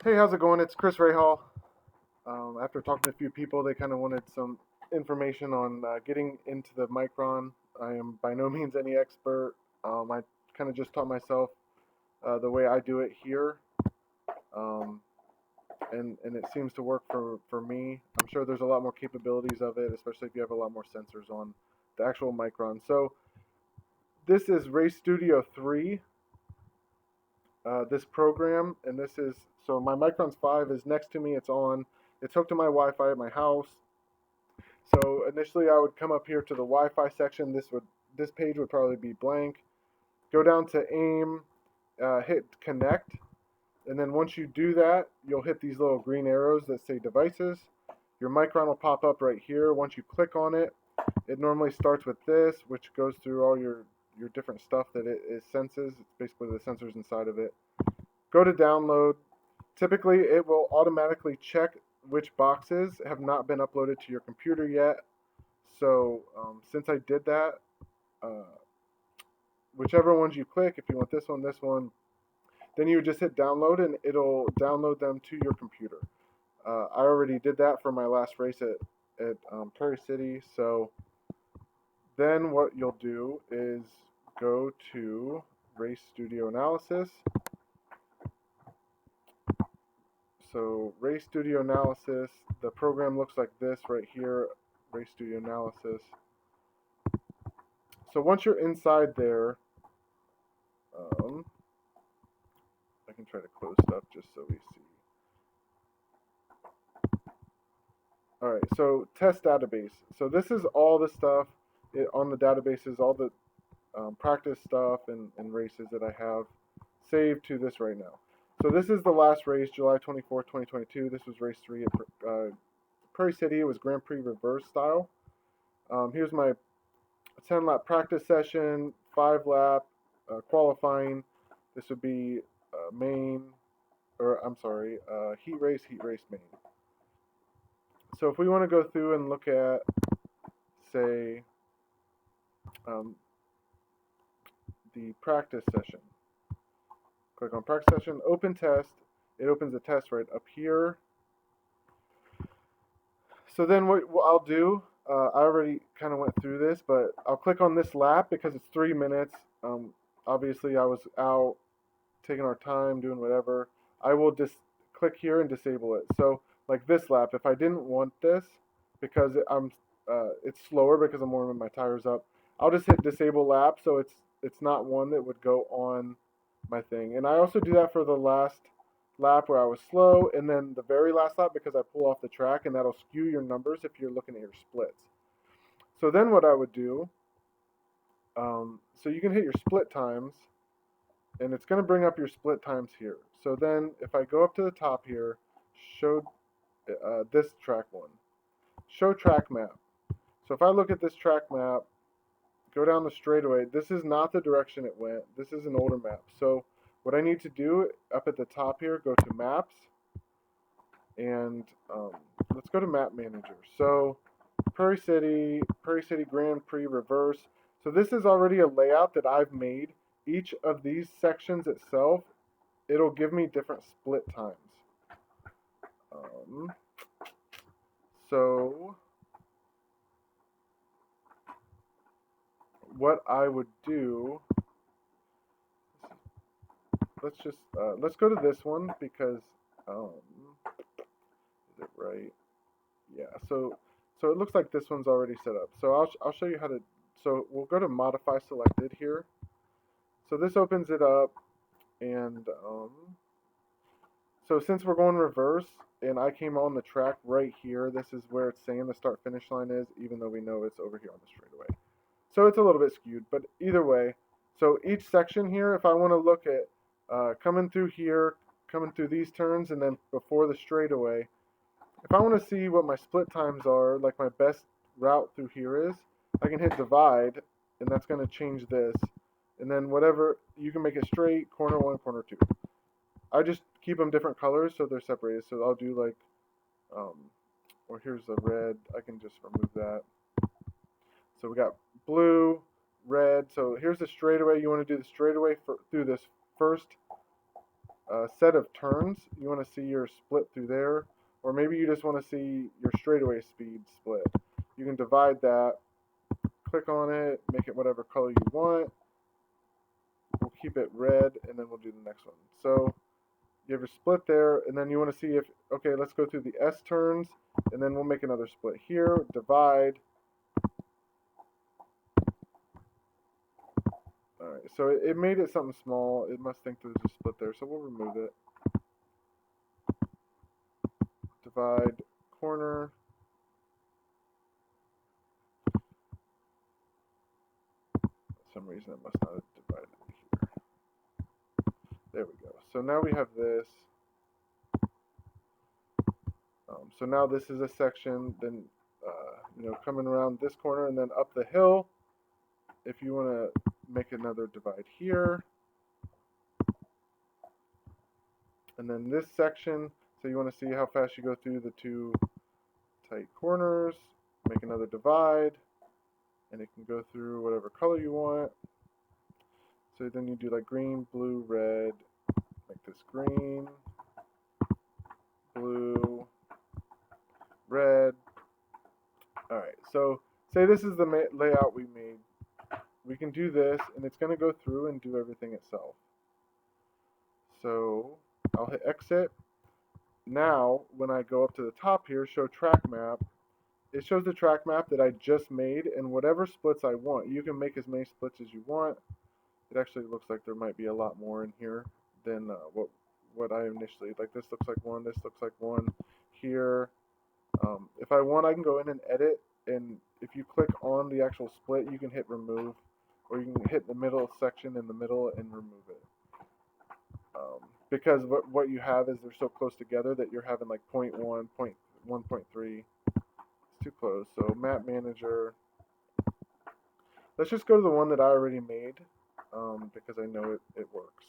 Hey, how's it going? It's Chris Rahal. After talking to a few people, they kind of wanted some information on getting into the Mycron. I am by no means any expert. I kind of just taught myself the way I do it here, um, and it seems to work for me. I'm sure there's a lot more capabilities of it, especially if you have a lot more sensors on the actual Mycron. So this is Race Studio 3. This program, and this is so my Micron's 5 is next to me. It's on. It's hooked to my Wi-Fi at my house. So initially, I would come up here to the Wi-Fi section. This page would probably be blank. Go down to AIM, hit connect, and then once you do that, you'll hit these little green arrows that say devices. Your Micron will pop up right here. Once you click on it, it normally starts with this, which goes through all your different stuff that it senses. It's basically the sensors inside of it. Go to download. Typically, it will automatically check which boxes have not been uploaded to your computer yet. So since I did that, uh, whichever ones you click, if you want this one, then you just hit download and it'll download them to your computer. I already did that for my last race at Prairie City. So then what you'll do is go to Race Studio Analysis. So Race Studio Analysis, the program looks like this right here, Race Studio Analysis. So once you're inside there, I can try to close stuff just so we see. All right, so test database. So this is all the stuff on the databases, all the practice stuff and races that I have saved to this right now. So this is the last race, July 24th, 2022. This was race 3 at Prairie City. It was Grand Prix reverse style. Here's my 10-lap practice session, 5-lap qualifying. This would be main, or I'm sorry, heat race, main. So if we want to go through and look at, say, um, the practice session, click on practice session, open test. It opens the test right up here. So then what I'll do, I already kind of went through this, but I'll click on this lap because it's 3 minutes. Obviously, I was out taking our time, doing whatever. I will just click here and disable it. So like this lap, if I didn't want this because it's slower because I'm warming my tires up, I'll just hit disable lap so it's not one that would go on my thing. And I also do that for the last lap where I was slow, and then the very last lap because I pull off the track, and that'll skew your numbers if you're looking at your splits. So then what I would do, so you can hit your split times, and it's going to bring up your split times here. So then if I go up to the top here, show this track one, show track map. So if I look at this track map, go down the straightaway, this is not the direction it went. This is an older map. So what I need to do up at the top here, go to maps, and let's go to map manager. So Prairie City Grand Prix reverse. So this is already a layout that I've made. Each of these sections itself, it'll give me different split times. So what I would do, let's go to this one because is it right? Yeah. So it looks like this one's already set up. So I'll show you how to. So we'll go to modify selected here. So this opens it up, and so since we're going reverse, and I came on the track right here, this is where it's saying the start finish line is, even though we know it's over here on the straightaway. So it's a little bit skewed, but either way, so each section here, if I want to look at coming through here, coming through these turns, and then before the straightaway, if I want to see what my split times are, like my best route through here is, I can hit divide, and that's going to change this. And then whatever, you can make it straight, corner 1, corner 2. I just keep them different colors so they're separated. So I'll do like, or here's the red. I can just remove that. So we got blue, red. So here's the straightaway. You want to do the straightaway through this first set of turns. You want to see your split through there, or maybe you just want to see your straightaway speed split. You can divide that, click on it, make it whatever color you want. We'll keep it red, and then we'll do the next one. So you have your split there, and then you want to see if, okay, let's go through the S turns, and then we'll make another split here, divide. Alright, so it made it something small. It must think there's a split there, so we'll remove it. Divide, corner. For some reason it must not have divided here. There we go. So now we have this. So now this is a section, then coming around this corner and then up the hill. If you want to make another divide here, and then this section, so you want to see how fast you go through the two tight corners, make another divide, and it can go through whatever color you want. So then you do like green, blue, red, make this green, blue, red. Alright, so say this is the layout we made. We can do this, and it's going to go through and do everything itself. So I'll hit exit. Now, when I go up to the top here, show track map, it shows the track map that I just made, and whatever splits I want. You can make as many splits as you want. It actually looks like there might be a lot more in here than what I initially, like this looks like one, this looks like one here. If I want, I can go in and edit, and if you click on the actual split, you can hit remove, or you can hit the middle section in the middle and remove it. Because what you have is they're so close together that you're having like 0.1, 1.3. It's too close. So map manager. Let's just go to the one that I already made because I know it works.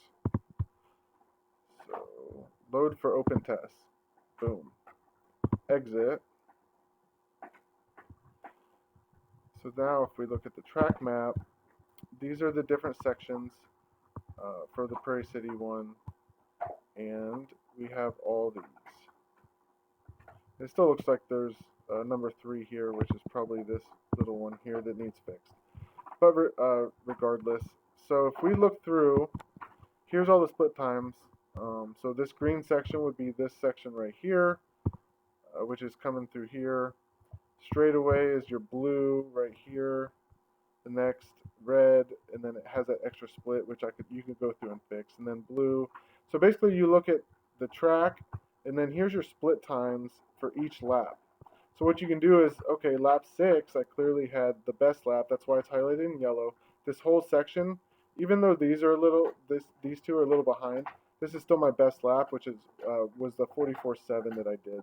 So load for open test. Boom. Exit. So now if we look at the track map, these are the different sections for the Prairie City one. And we have all these. It still looks like there's number 3 here, which is probably this little one here that needs fixed. But regardless, so if we look through, here's all the split times. So this green section would be this section right here, which is coming through here. Straight away is your blue right here. The next red, and then it has that extra split, which you could go through and fix, and then blue. So basically, you look at the track, and then here's your split times for each lap. So what you can do is, okay, lap 6, I clearly had the best lap. That's why it's highlighted in yellow. This whole section, even though these are these two are a little behind, this is still my best lap, which is was the 44.7 that I did.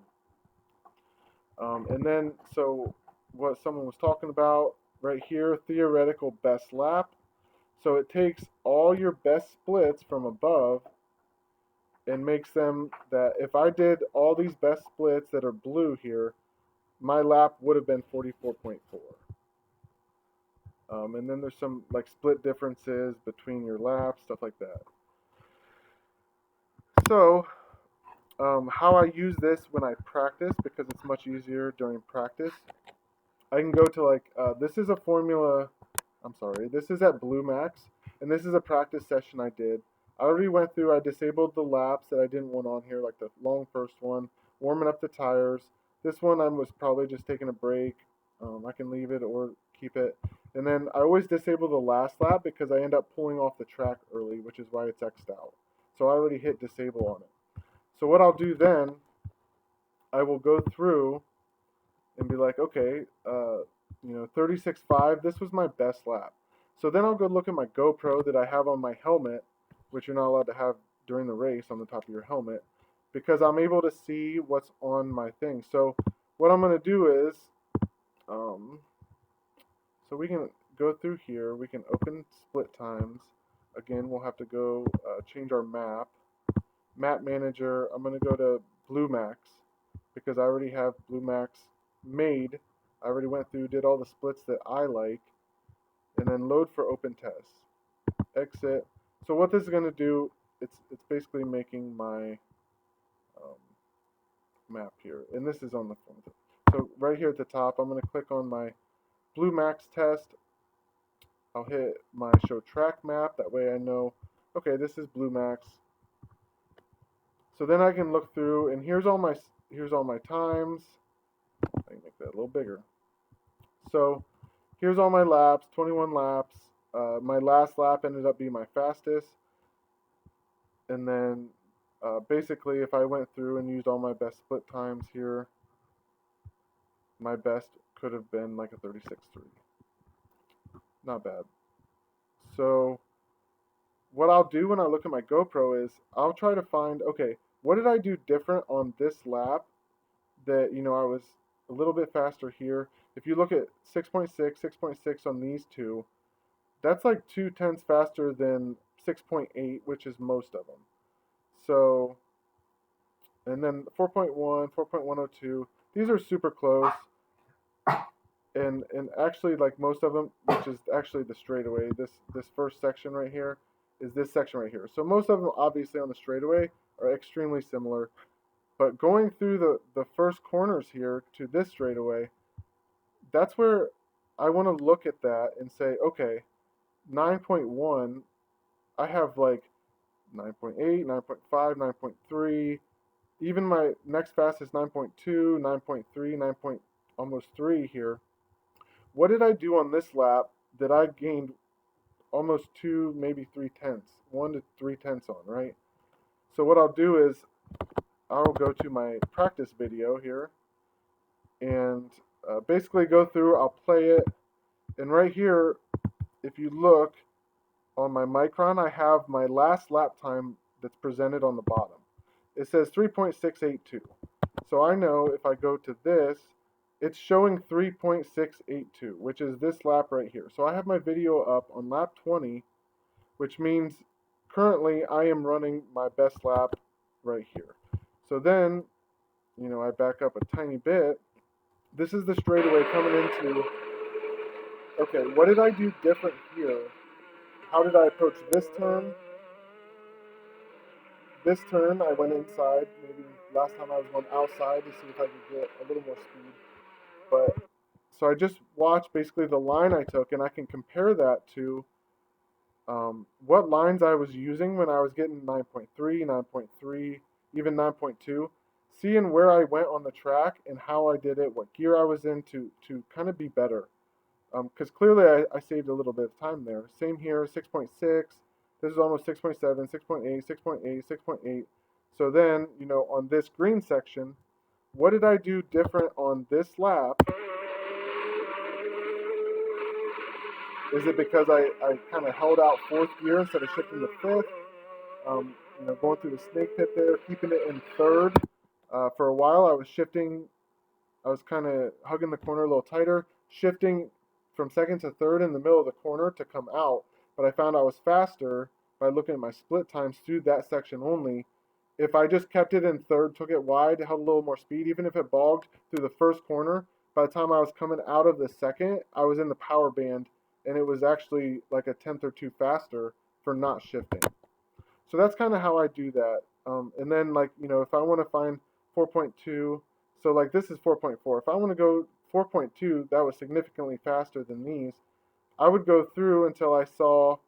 And then, so what someone was talking about right here, theoretical best lap. So it takes all your best splits from above and makes them that if I did all these best splits that are blue here, my lap would have been 44.4. And then there's some like split differences between your laps, stuff like that. So how I use this when I practice, because it's much easier during practice, I can go to like, this is a formula, this is at Blue Max, and this is a practice session I did. I already went through, I disabled the laps that I didn't want on here, like the long first one, warming up the tires. This one I was probably just taking a break. I can leave it or keep it. And then I always disable the last lap because I end up pulling off the track early, which is why it's X'd out. So I already hit disable on it. So what I'll do then, I will go through and be like, okay, 36.5, this was my best lap. So then I'll go look at my GoPro that I have on my helmet, which you're not allowed to have during the race on the top of your helmet, because I'm able to see what's on my thing. So what I'm going to do is, so we can go through here, we can open split times. Again, we'll have to go change our map. Map manager, I'm going to go to Blue Max, because I already have Blue Max made. I already went through, did all the splits that I like, and then load for open test. Exit. So what this is going to do, it's basically making my map here, and this is on the phone. So right here at the top, I'm going to click on my blue max test. I'll hit my show track map. That way I know, okay, this is blue max. So then I can look through, and here's all my times. I can make that a little bigger. So here's all my laps, 21 laps. My last lap ended up being my fastest. And then basically if I went through and used all my best split times here, my best could have been like a 36.3. Not bad. So what I'll do when I look at my GoPro is I'll try to find, okay, what did I do different on this lap that, I was a little bit faster here. If you look at 6.6, 6.6 on these two, that's like 0.2 faster than 6.8, which is most of them. So, and then 4.1, 4.102, these are super close. And actually, like most of them, which is actually the straightaway, this first section right here is this section right here. So most of them, obviously, on the straightaway are extremely similar. But going through the first corners here to this straightaway, that's where I want to look at that and say, okay, 9.1, I have like 9.8, 9.5, 9.3. Even my next fastest 9.2, 9.3, 9. Almost 3 here. What did I do on this lap that I gained almost 2, maybe 0.3, 1 to 0.3 on, right? So what I'll do is I'll go to my practice video here and basically go through, I'll play it, and right here, if you look on my Mycron, I have my last lap time that's presented on the bottom. It says 3.682. So I know if I go to this, it's showing 3.682, which is this lap right here. So I have my video up on lap 20, which means currently I am running my best lap right here. So then, I back up a tiny bit. This is the straightaway coming into, okay, what did I do different here? How did I approach this turn? This turn, I went inside. Maybe last time I was going outside to see if I could get a little more speed. But so I just watched basically the line I took, and I can compare that to what lines I was using when I was getting 9.3, 9.3, even 9.2, seeing where I went on the track and how I did it, what gear I was in to kind of be better. Because clearly I saved a little bit of time there. Same here, 6.6. This is almost 6.7, 6.8, 6.8, 6.8. So then, on this green section, what did I do different on this lap? Is it because I kind of held out fourth gear instead of shifting to fifth? Going through the snake pit there, keeping it in third. For a while, I was kind of hugging the corner a little tighter, shifting from second to third in the middle of the corner to come out. But I found I was faster by looking at my split times through that section only. If I just kept it in third, took it wide, held a little more speed, even if it bogged through the first corner, by the time I was coming out of the second, I was in the power band, and it was actually like a 10th or 2 faster for not shifting. So that's kind of how I do that. And then, like, if I want to find 4.2, so like this is 4.4. If I want to go 4.2, that was significantly faster than these. I would go through until I saw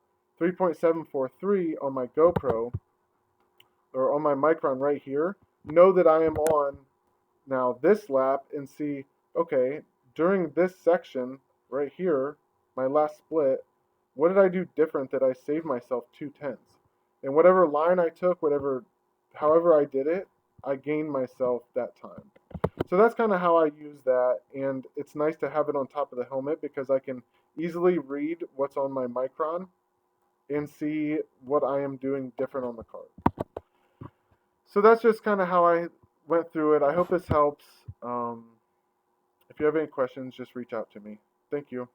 3.743 on my GoPro or on my Mycron right here. Know that I am on now this lap and see, okay, during this section right here, my last split, what did I do different that I saved myself 0.2? And whatever line I took, however I did it, I gained myself that time. So that's kind of how I use that, and it's nice to have it on top of the helmet because I can easily read what's on my Mycron and see what I am doing different on the Kart. So that's just kind of how I went through it. I hope this helps. If you have any questions, just reach out to me. Thank you.